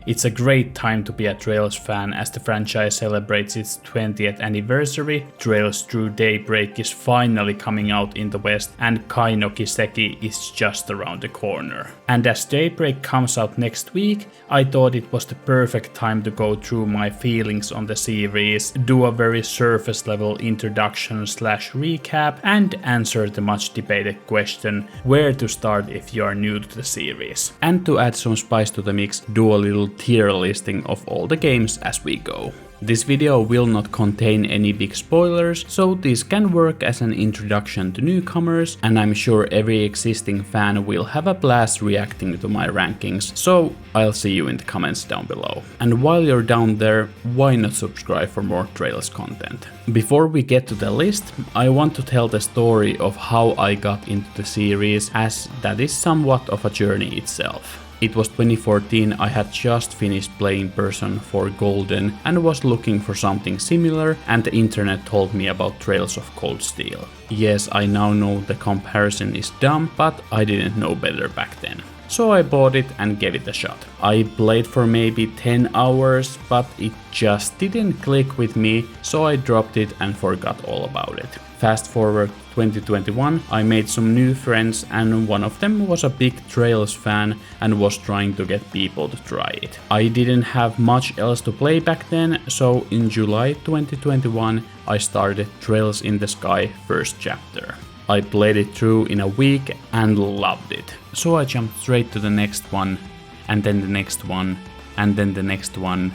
It's a great time to be a Trails fan as the franchise celebrates its 20th anniversary, Trails Through Daybreak is finally coming out in the West, and Kiseki is just around the corner. And as Daybreak comes out next week, I thought it was the perfect time to go through my feelings on the series, do a very surface level introduction / recap, and answer the much debated question where to start if you are new to the series. And to add some spice to the mix, do a little tier listing of all the games as we go. This video will not contain any big spoilers, so this can work as an introduction to newcomers, and I'm sure every existing fan will have a blast reacting to my rankings, so I'll see you in the comments down below. And while you're down there, why not subscribe for more Trails content? Before we get to the list, I want to tell the story of how I got into the series, as that is somewhat of a journey itself. It was 2014, I had just finished playing Persona 4 Golden and was looking for something similar, and the internet told me about Trails of Cold Steel. Yes, I now know the comparison is dumb, but I didn't know better back then. So I bought it and gave it a shot. I played for maybe 10 hours, but it just didn't click with me, so I dropped it and forgot all about it. Fast forward 2021, I made some new friends, and one of them was a big Trails fan and was trying to get people to try it. I didn't have much else to play back then, so in July 2021 I started Trails in the Sky first chapter. I played it through in a week and loved it. So I jumped straight to the next one, and then the next one, and then the next one,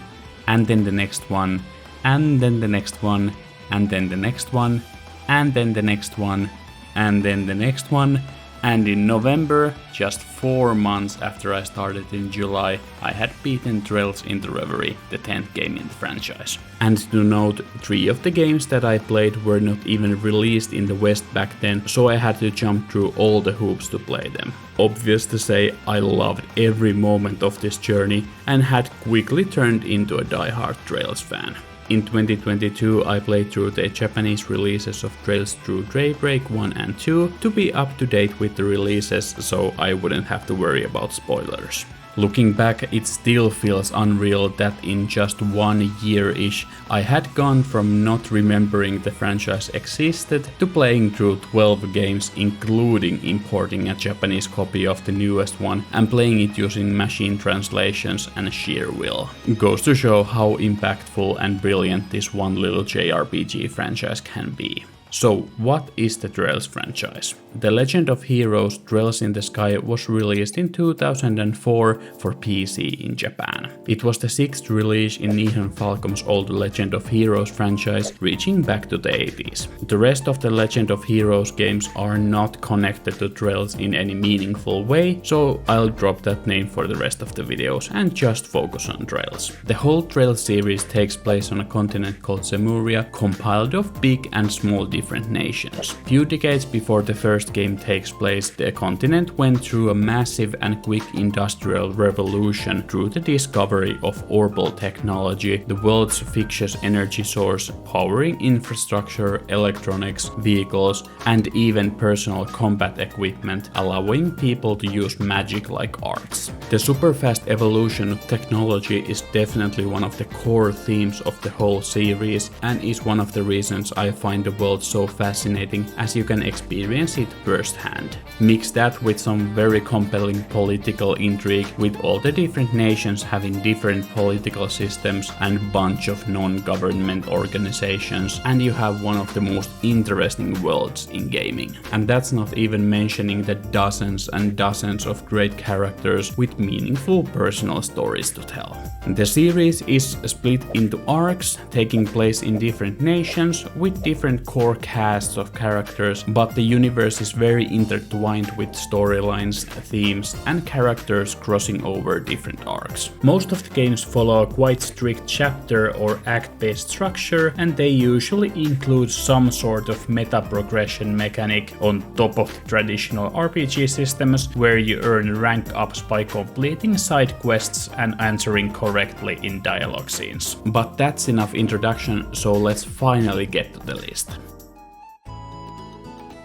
and then the next one, and then the next one, and then the next one, and then the next one, and then the next one, and in November, just 4 months after I started in July, I had beaten Trails into Reverie, the 10th game in the franchise. And to note, 3 of the games that I played were not even released in the West back then, so I had to jump through all the hoops to play them. Obvious to say, I loved every moment of this journey and had quickly turned into a die-hard Trails fan. In 2022 I played through the Japanese releases of Trails Through Daybreak 1 and 2 to be up to date with the releases, so I wouldn't have to worry about spoilers. Looking back, it still feels unreal that in just 1 year-ish I had gone from not remembering the franchise existed to playing through 12 games, including importing a Japanese copy of the newest one and playing it using machine translations and sheer will. Goes to show how impactful and brilliant this one little JRPG franchise can be. So, what is the Trails franchise? The Legend of Heroes Trails in the Sky was released in 2004 for PC in Japan. It was the 6th release in Nihon Falcom's old Legend of Heroes franchise, reaching back to the 80s. The rest of the Legend of Heroes games are not connected to Trails in any meaningful way, so I'll drop that name for the rest of the videos and just focus on Trails. The whole Trails series takes place on a continent called Zemuria, compiled of big and small different nations. Few decades before the first game takes place, the continent went through a massive and quick industrial revolution through the discovery of orbal technology, the world's fictitious energy source, powering infrastructure, electronics, vehicles, and even personal combat equipment, allowing people to use magic like arts. The super fast evolution of technology is definitely one of the core themes of the whole series, and is one of the reasons I find the world so fascinating, as you can experience it firsthand. Mix that with some very compelling political intrigue, with all the different nations having different political systems and bunch of non-government organizations, and you have one of the most interesting worlds in gaming. And that's not even mentioning the dozens and dozens of great characters with meaningful personal stories to tell. The series is split into arcs, taking place in different nations with different core casts of characters, but the universe is very intertwined with storylines, themes, and characters crossing over different arcs. Most of the games follow a quite strict chapter or act-based structure, and they usually include some sort of meta-progression mechanic on top of the traditional RPG systems, where you earn rank ups by completing side quests and answering correctly in dialogue scenes. But that's enough introduction, so let's finally get to the list.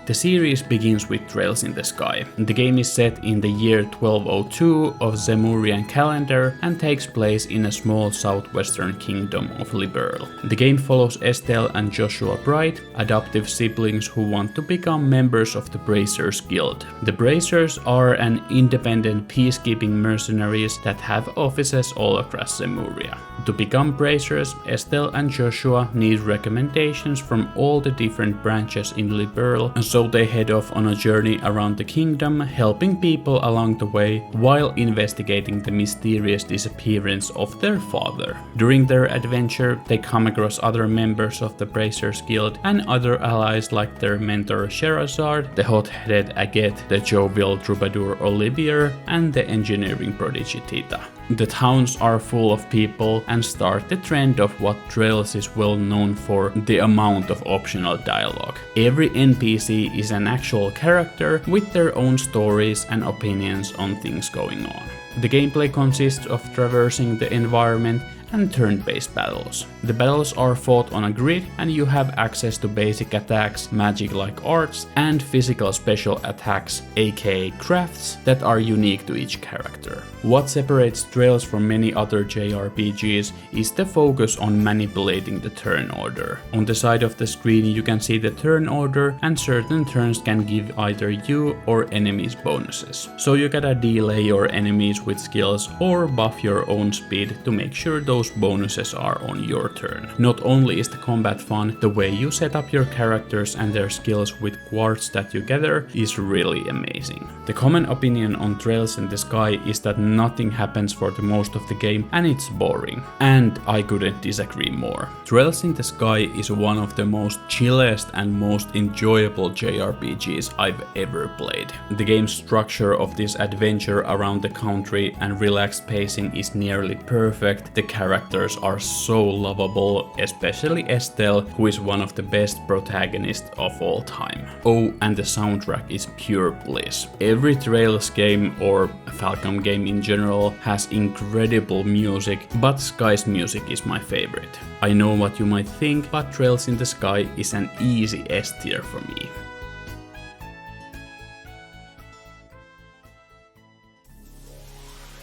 The series begins with Trails in the Sky. The game is set in the year 1202 of Zemurian calendar and takes place in a small southwestern kingdom of Liberl. The game follows Estelle and Joshua Bright, adoptive siblings who want to become members of the Bracers Guild. The Bracers are an independent peacekeeping mercenaries that have offices all across Zemuria. To become Bracers, Estelle and Joshua need recommendations from all the different branches in Liberl, and so they head off on a journey around the kingdom, helping people along the way while investigating the mysterious disappearance of their father. During their adventure, they come across other members of the Bracers Guild and other allies like their mentor Sherazard, the hot-headed Agathe, the jovial troubadour Olivier, and the engineering prodigy Tita. The towns are full of people and start the trend of what Trails is well known for, the amount of optional dialogue. Every NPC is an actual character with their own stories and opinions on things going on. The gameplay consists of traversing the environment and turn-based battles. The battles are fought on a grid and you have access to basic attacks, magic-like arts, and physical special attacks, aka crafts, that are unique to each character. What separates Trails from many other JRPGs is the focus on manipulating the turn order. On the side of the screen you can see the turn order, and certain turns can give either you or enemies bonuses. So you gotta delay your enemies with skills or buff your own speed to make sure those bonuses are on your turn. Not only is the combat fun, the way you set up your characters and their skills with quartz that you gather is really amazing. The common opinion on Trails in the Sky is that nothing happens for the most of the game and it's boring. And I couldn't disagree more. Trails in the Sky is one of the most chillest and most enjoyable JRPGs I've ever played. The game's structure of this adventure around the country and relaxed pacing is nearly perfect. The characters are so lovable, especially Estelle, who is one of the best protagonists of all time. Oh, and the soundtrack is pure bliss. Every Trails game, or Falcom game in general, has incredible music, but Sky's music is my favorite. I know what you might think, but Trails in the Sky is an easy S tier for me.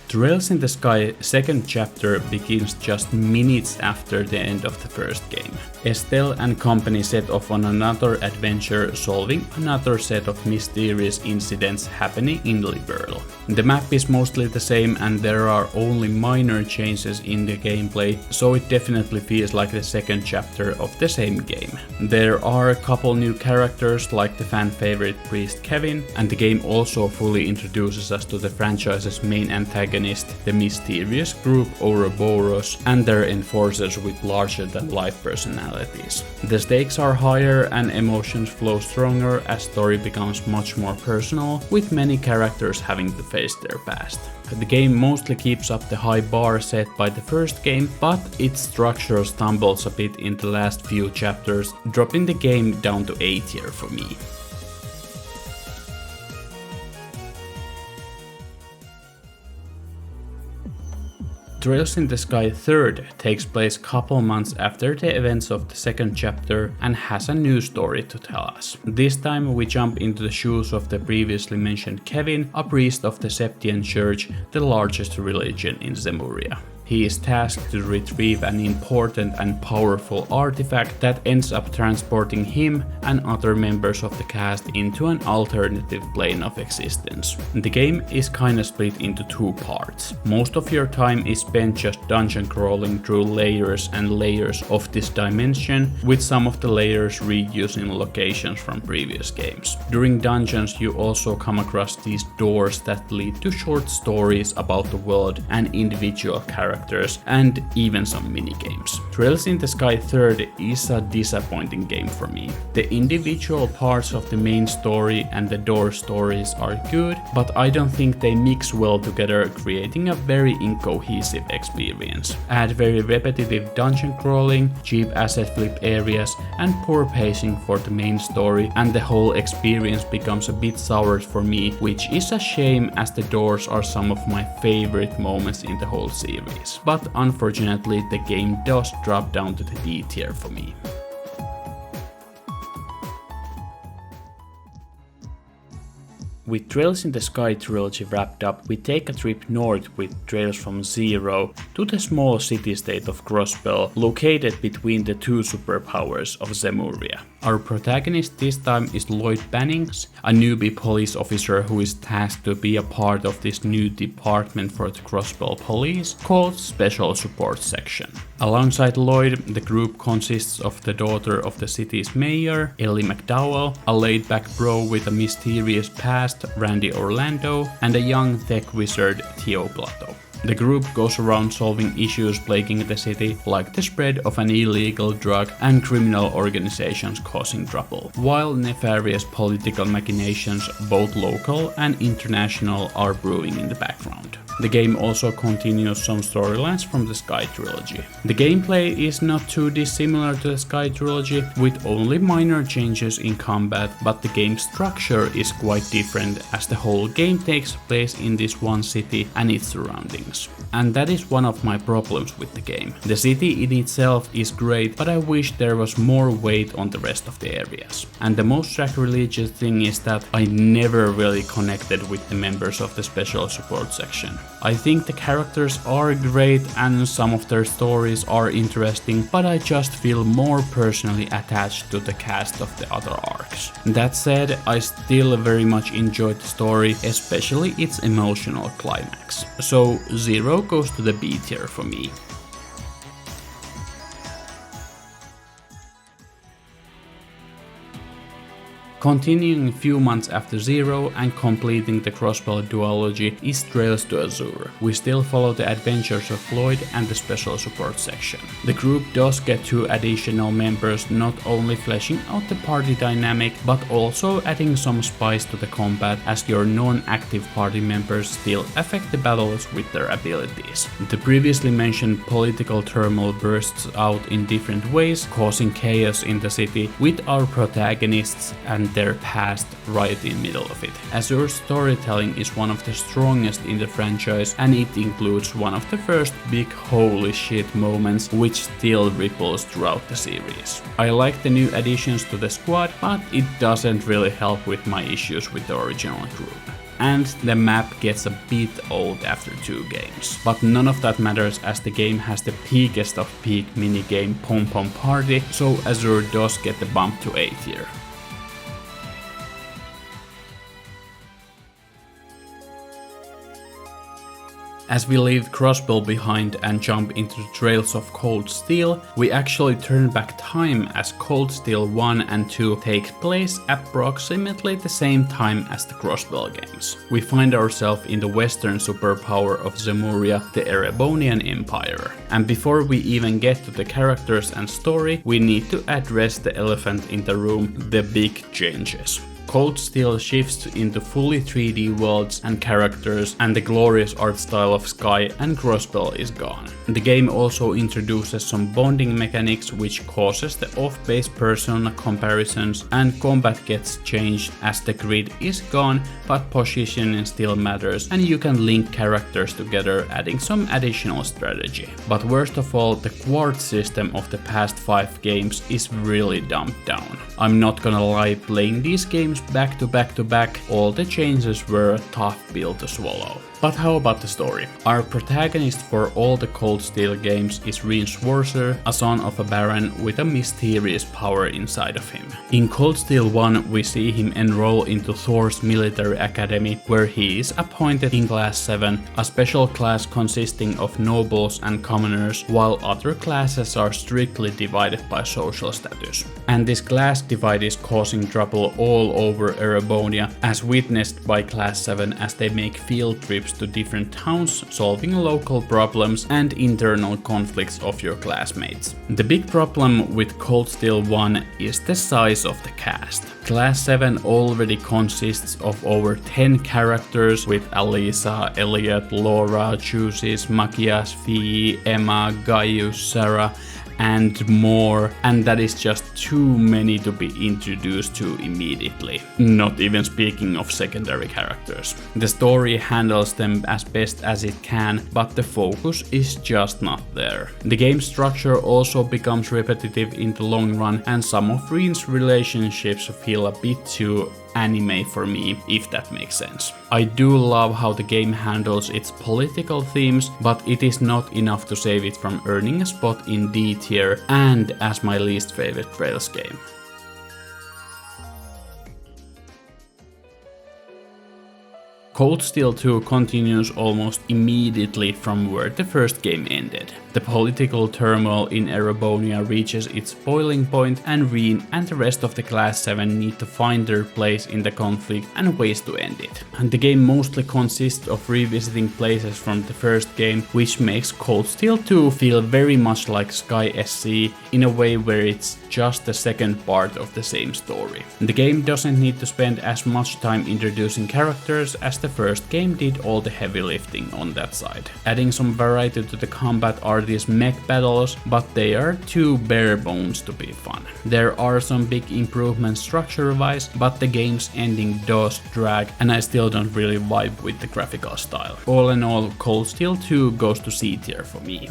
Trails in the Sky second chapter begins just minutes after the end of the first game. Estelle and company set off on another adventure, solving another set of mysterious incidents happening in Liberl. The map is mostly the same and there are only minor changes in the gameplay, so it definitely feels like the second chapter of the same game. There are a couple new characters like the fan favorite priest Kevin, and the game also fully introduces us to the franchise's main antagonist, the mysterious group Ouroboros, and their enforcers with larger than life personalities. The stakes are higher and emotions flow stronger as story becomes much more personal, with many characters having to face their past. The game mostly keeps up the high bar set by the first game, but its structure stumbles a bit in the last few chapters, dropping the game down to A tier for me. Trails in the Sky 3rd takes place couple months after the events of the second chapter and has a new story to tell us. This time we jump into the shoes of the previously mentioned Kevin, a priest of the Septian Church, the largest religion in Zemuria. He is tasked to retrieve an important and powerful artifact that ends up transporting him and other members of the cast into an alternative plane of existence. The game is kinda split into two parts. Most of your time is spent just dungeon crawling through layers and layers of this dimension, with some of the layers reusing locations from previous games. During dungeons you also come across these doors that lead to short stories about the world and individual characters, and even some minigames. Trails in the Sky 3rd is a disappointing game for me. The individual parts of the main story and the door stories are good, but I don't think they mix well together, creating a very incohesive experience. Add very repetitive dungeon crawling, cheap asset flip areas, and poor pacing for the main story, and the whole experience becomes a bit sour for me, which is a shame as the doors are some of my favorite moments in the whole series. But unfortunately the game does drop down to the D tier for me. With Trails in the Sky trilogy wrapped up, we take a trip north with Trails from Zero to the small city-state of Crossbell, located between the two superpowers of Zemuria. Our protagonist this time is Lloyd Bannings, a newbie police officer who is tasked to be a part of this new department for the Crossbell Police called Special Support Section. Alongside Lloyd, the group consists of the daughter of the city's mayor, Ellie McDowell, a laid-back bro with a mysterious past, Randy Orlando, and a young tech wizard, Theo Plato. The group goes around solving issues plaguing the city, like the spread of an illegal drug and criminal organizations causing trouble, while nefarious political machinations, both local and international, are brewing in the background. The game also continues some storylines from the Sky trilogy. The gameplay is not too dissimilar to the Sky trilogy, with only minor changes in combat, but the game structure is quite different as the whole game takes place in this one city and its surroundings. And that is one of my problems with the game. The city in itself is great, but I wish there was more weight on the rest of the areas. And the most sacrilegious thing is that I never really connected with the members of the Special Support Section. I think the characters are great and some of their stories are interesting, but I just feel more personally attached to the cast of the other arcs. That said, I still very much enjoyed the story, especially its emotional climax. So 0 goes to the B tier for me. Continuing a few months after 0 and completing the Crossbell duology is Trails to Azure. We still follow the adventures of Lloyd and the Special Support Section. The group does get 2 additional members, not only fleshing out the party dynamic, but also adding some spice to the combat, as your non-active party members still affect the battles with their abilities. The previously mentioned political turmoil bursts out in different ways, causing chaos in the city, with our protagonists and their past right in the middle of it. Azure storytelling is one of the strongest in the franchise, and it includes one of the first big holy shit moments, which still ripples throughout the series. I like the new additions to the squad, but it doesn't really help with my issues with the original group. And the map gets a bit old after 2 games. But none of that matters, as the game has the peakest of peak minigame Pom Pom Party, so Azure does get the bump to A tier. As we leave Crossbell behind and jump into the Trails of Cold Steel, we actually turn back time, as Cold Steel 1 and 2 take place approximately the same time as the Crossbell games. We find ourselves in the western superpower of Zemuria, the Erebonian Empire. And before we even get to the characters and story, we need to address the elephant in the room, the big changes. Cold Steel shifts into fully 3D worlds and characters, and the glorious art style of Sky and Crossbell is gone. The game also introduces some bonding mechanics, which causes the off-base persona comparisons, and combat gets changed as the grid is gone, but positioning still matters, and you can link characters together, adding some additional strategy. But worst of all, the quartz system of the past 5 games is really dumbed down. I'm not gonna lie, playing these games back to back to back, all the changes were a tough pill to swallow. But how about the story? Our protagonist for all the Cold Steel games is Rean Schwarzer, a son of a baron with a mysterious power inside of him. In Cold Steel 1, we see him enroll into Thor's military academy, where he is appointed in Class 7, a special class consisting of nobles and commoners, while other classes are strictly divided by social status. And this class divide is causing trouble all over Erebonia, as witnessed by Class 7 as they make field trips to different towns, solving local problems and internal conflicts of your classmates. The big problem with Cold Steel 1 is the size of the cast. Class 7 already consists of over 10 characters, with Alisa, Elliot, Laura, Juices, Makias, Fee, Emma, Gaius, Sarah, and more, and that is just too many to be introduced to immediately. Not even speaking of secondary characters. The story handles them as best as it can, but the focus is just not there. The game structure also becomes repetitive in the long run, and some of Rean's relationships feel a bit too anime for me, if that makes sense. I do love how the game handles its political themes, but it is not enough to save it from earning a spot in D tier and as my least favorite Trails game. Cold Steel 2 continues almost immediately from where the first game ended. The political turmoil in Erebonia reaches its boiling point and Reen and the rest of the Class 7 need to find their place in the conflict and ways to end it. And the game mostly consists of revisiting places from the first game, which makes Cold Steel 2 feel very much like Sky SC in a way where it's just the second part of the same story. The game doesn't need to spend as much time introducing characters as the first game did all the heavy lifting on that side. Adding some variety to the combat are these mech battles, but they are too bare bones to be fun. There are some big improvements structure-wise, but the game's ending does drag and I still don't really vibe with the graphical style. All in all, Cold Steel 2 goes to C tier for me.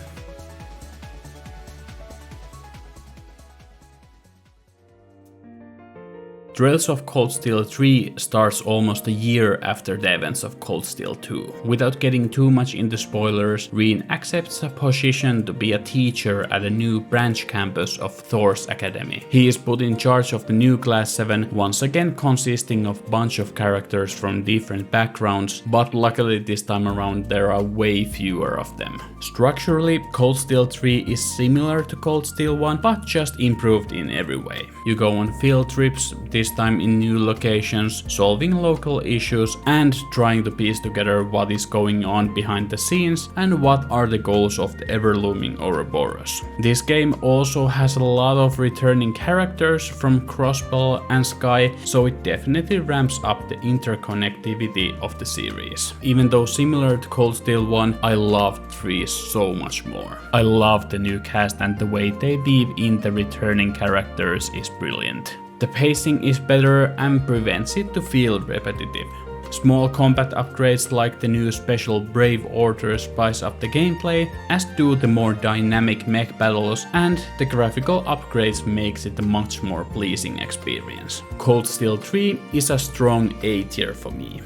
Trails of Cold Steel 3 starts almost a year after the events of Cold Steel 2. Without getting too much into spoilers, Reen accepts a position to be a teacher at a new branch campus of Thor's Academy. He is put in charge of the new Class 7, once again consisting of a bunch of characters from different backgrounds, but luckily this time around there are way fewer of them. Structurally, Cold Steel 3 is similar to Cold Steel 1, but just improved in every way. You go on field trips, this time in new locations, solving local issues and trying to piece together what is going on behind the scenes and what are the goals of the ever-looming Ouroboros. This game also has a lot of returning characters from Crossbell and Sky, so it definitely ramps up the interconnectivity of the series. Even though similar to Cold Steel 1, I loved 3 so much more. I love the new cast and the way they weave in the returning characters is brilliant. The pacing is better and prevents it to feel repetitive. Small combat upgrades like the new special Brave Order spice up the gameplay, as do the more dynamic mech battles, and the graphical upgrades makes it a much more pleasing experience. Cold Steel 3 is a strong A tier for me.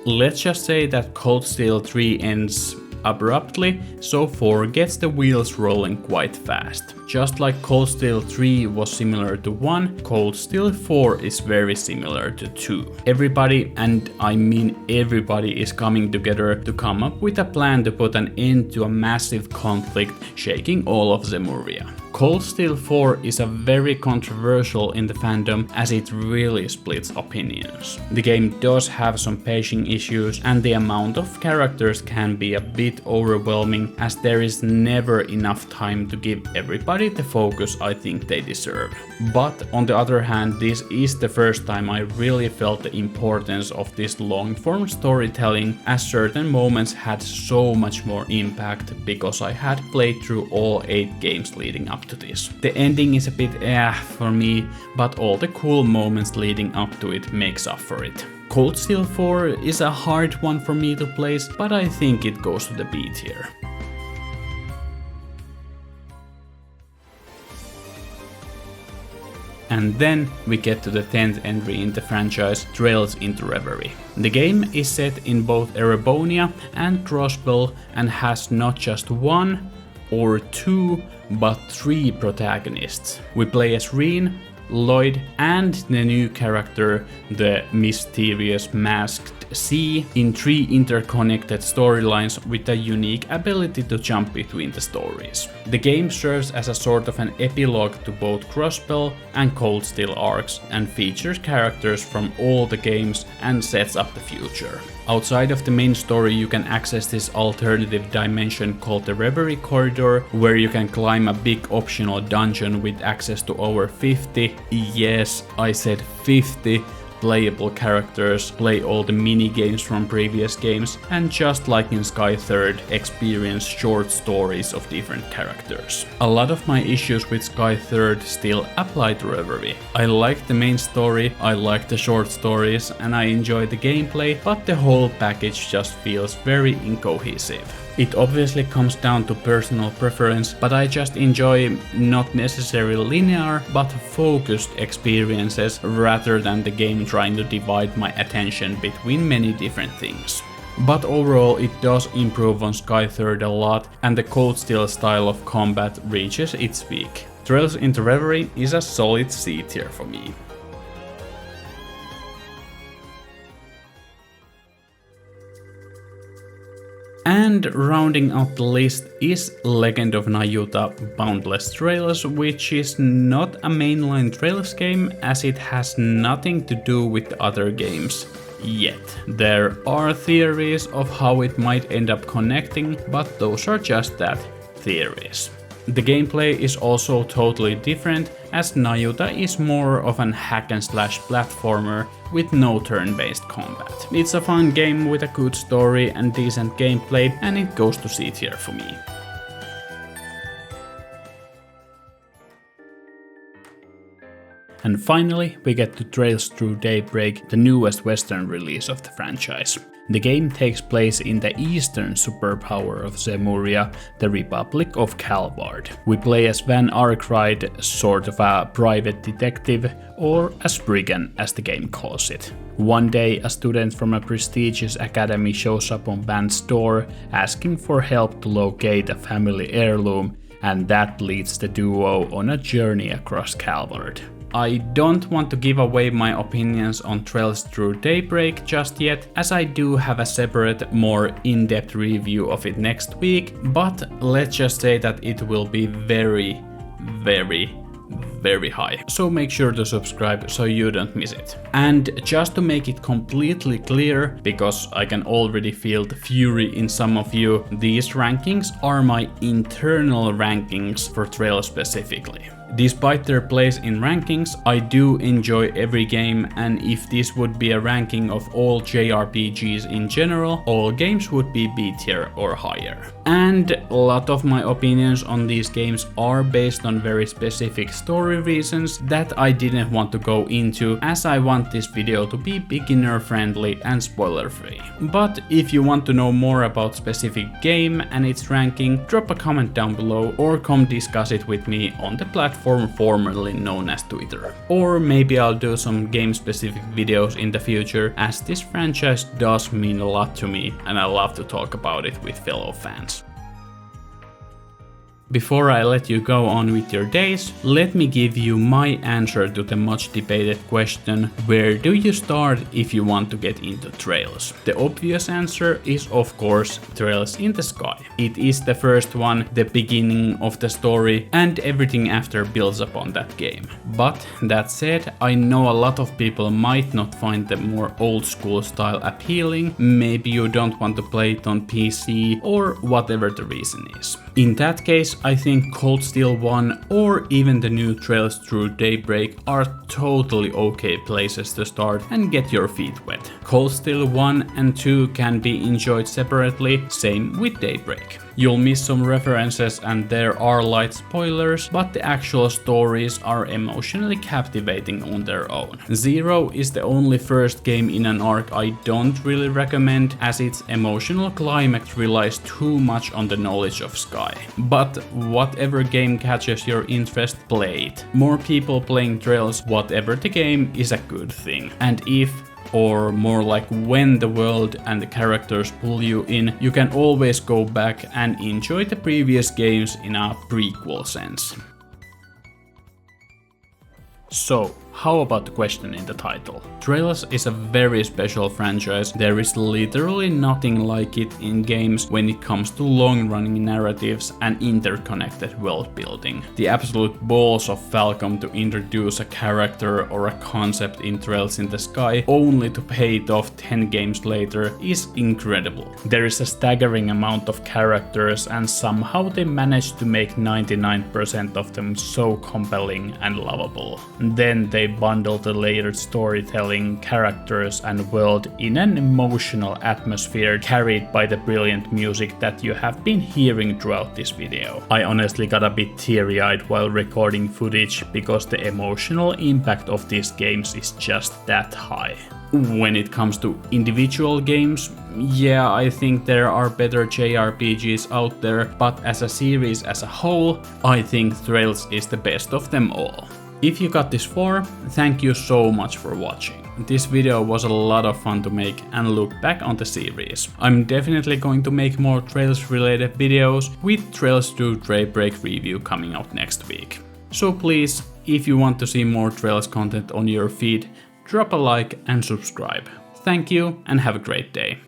Let's just say that Cold Steel 3 ends abruptly, so 4 gets the wheels rolling quite fast. Just like Cold Steel 3 was similar to 1, Cold Steel 4 is very similar to 2. Everybody, and I mean everybody, is coming together to come up with a plan to put an end to a massive conflict shaking all of Zemuria. Cold Steel 4 is a very controversial in the fandom as it really splits opinions. The game does have some pacing issues and the amount of characters can be a bit overwhelming as there is never enough time to give everybody the focus I think they deserve. But on the other hand, this is the first time I really felt the importance of this long-form storytelling, as certain moments had so much more impact because I had played through all 8 games leading up to this. The ending is a bit for me, but all the cool moments leading up to it makes up for it. Cold Steel 4 is a hard one for me to place, but I think it goes to the B tier. And then we get to the 10th entry in the franchise, Trails into Reverie. The game is set in both Erebonia and Crossbell and has not just 1 or 2, but 3 protagonists. We play as Reen, Lloyd, and the new character, the mysterious masked C, in 3 interconnected storylines with a unique ability to jump between the stories. The game serves as a sort of an epilogue to both Crossbell and Cold Steel arcs and features characters from all the games and sets up the future. Outside of the main story, you can access this alternative dimension called the Reverie corridor, where you can climb a big optional dungeon with access to over 50, yes, I said 50, playable characters, play all the mini games from previous games, and just like in Sky 3rd, experience short stories of different characters. A lot of my issues with Sky 3rd still apply to Reverie. I like the main story, I like the short stories, and I enjoy the gameplay, but the whole package just feels very incohesive. It obviously comes down to personal preference, but I just enjoy not necessarily linear, but focused experiences rather than the game trying to divide my attention between many different things. But overall it does improve on Sky Third a lot, and the cold steel style of combat reaches its peak. Trails into Reverie is a solid C tier for me. And rounding out the list is Legend of Nayuta Boundless Trails, which is not a mainline Trails game as it has nothing to do with the other games. Yet. There are theories of how it might end up connecting, but those are just that, theories. The gameplay is also totally different, as Nayuta is more of an hack and slash platformer with no turn-based combat. It's a fun game with a good story and decent gameplay, and it goes to C tier for me. And finally, we get to Trails Through Daybreak, the newest Western release of the franchise. The game takes place in the eastern superpower of Zemuria, the Republic of Calvard. We play as Van Arkwright, sort of a private detective, or a brigand as the game calls it. One day, a student from a prestigious academy shows up on Van's door, asking for help to locate a family heirloom, and that leads the duo on a journey across Calvard. I don't want to give away my opinions on Trails Through Daybreak just yet, as I do have a separate, more in-depth review of it next week, but let's just say that it will be very high. So make sure to subscribe so you don't miss it. And just to make it completely clear, because I can already feel the fury in some of you, these rankings are my internal rankings for Trails specifically. Despite their place in rankings, I do enjoy every game, and if this would be a ranking of all JRPGs in general, all games would be B tier or higher. And a lot of my opinions on these games are based on very specific story reasons that I didn't want to go into, as I want this video to be beginner friendly and spoiler free. But if you want to know more about specific game and its ranking, drop a comment down below or come discuss it with me on the platform formerly known as Twitter. Or maybe I'll do some game specific videos in the future, as this franchise does mean a lot to me and I love to talk about it with fellow fans. Before I let you go on with your days, let me give you my answer to the much debated question, where do you start if you want to get into Trails? The obvious answer is of course Trails in the Sky. It is the first one, the beginning of the story, and everything after builds upon that game. But that said, I know a lot of people might not find the more old school style appealing, maybe you don't want to play it on PC or whatever the reason is. In that case, I think Cold Steel 1 or even the new Trails Through Daybreak are totally okay places to start and get your feet wet. Cold Steel 1 and 2 can be enjoyed separately, same with Daybreak. You'll miss some references and there are light spoilers, but the actual stories are emotionally captivating on their own. Zero is the only first game in an arc I don't really recommend, as its emotional climax relies too much on the knowledge of Sky. But whatever game catches your interest, play it. More people playing Trails, whatever the game, is a good thing. And if, or more like when, the world and the characters pull you in, you can always go back and enjoy the previous games in a prequel sense. So, how about the question in the title? Trails is a very special franchise. There is literally nothing like it in games when it comes to long-running narratives and interconnected world building. The absolute balls of Falcom to introduce a character or a concept in Trails in the Sky only to pay it off 10 games later is incredible. There is a staggering amount of characters and somehow they managed to make 99% of them so compelling and lovable. Then they gameplay bundle the layered storytelling, characters and world in an emotional atmosphere carried by the brilliant music that you have been hearing throughout this video. I honestly got a bit teary-eyed while recording footage because the emotional impact of these games is just that high. When it comes to individual games, yeah, I think there are better JRPGs out there, but as a series as a whole, I think Trails is the best of them all. If you got this far, thank you so much for watching. This video was a lot of fun to make and look back on the series. I'm definitely going to make more Trails related videos with Trails Through Daybreak review coming out next week. So please, if you want to see more Trails content on your feed, drop a like and subscribe. Thank you and have a great day.